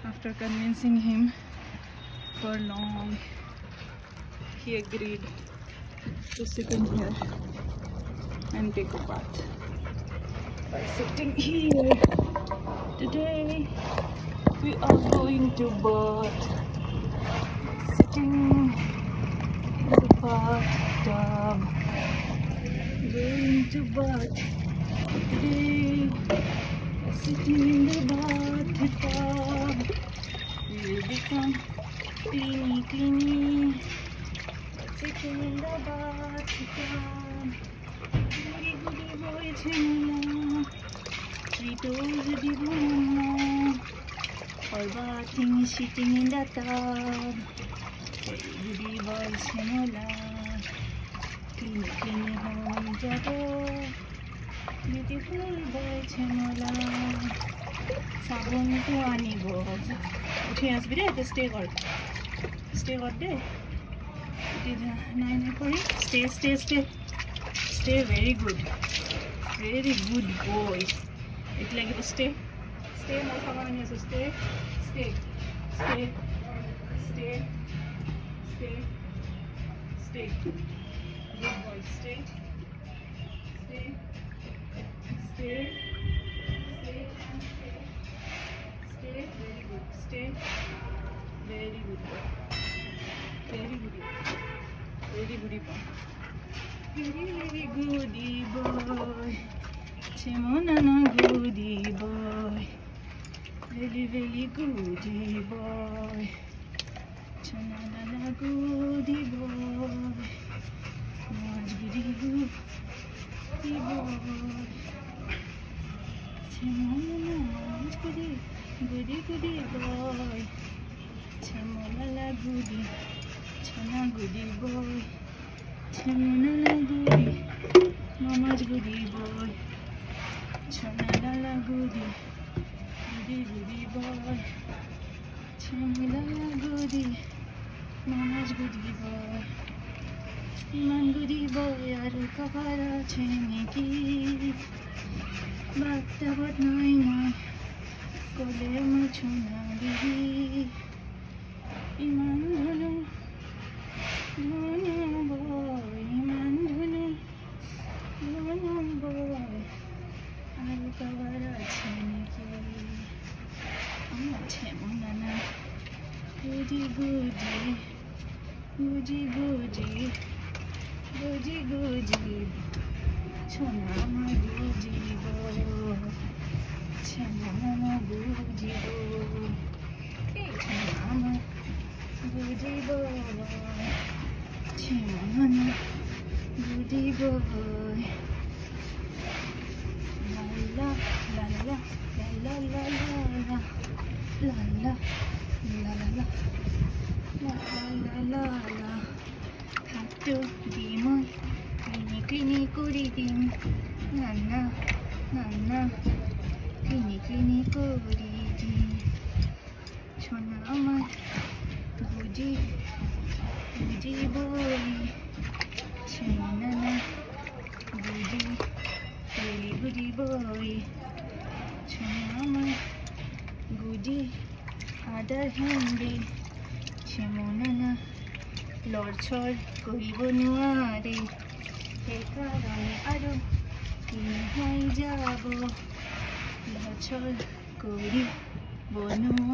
After convincing him for long, he agreed to sit in here and take a bath. By sitting here, today we are going to bath. Sitting in the bathtub, going to bath. Today, sitting in the bathtub, we will become cleany. Sitting in the bathtub, goody goody boy Chemula, 3 toes di mama, all bathing, sitting in the tub. Goody boy Chemula, cleany home jabo. Beautiful boy Chemula, sabun to anibo. Uthi asbi de stay god de. It is 9 kori. Stay. Very good boy. It like stay. My family is stay. Good boy. Stay. Very good. Stay. Very good boy. Very goody boy. Very goody boy. Chemona goody boy. Very goody boy. Chanana goody boy. Much goody boy. Chemona goody boy. Chemona goody. Chana goody boy. Chemona goody. Mama's goody boy. Chana goody boy. Chemona goody. Mama's goody boy. Iman goody boy. Aru kabara cheneki. Baktabat naina. Kole machuna didi. Iman dhunu boy. Iman dhunu boy. Aru kabara cheneki. Amma Chemona goody. Chona ma goody boy. Chemona goody boy. Chemona goody boy. Chemona goody boy. La Hatu dimon, kini kuri dim, nana, kini kuri dim. Chona ama, goody boy. Chemona goody, very goody boy. Chona ama, goody, other handy. Chemona লড়ছড় করিব নুয়ারে এ কারণে আরো হয়ে যাব লড়ছড় করিব নুয়া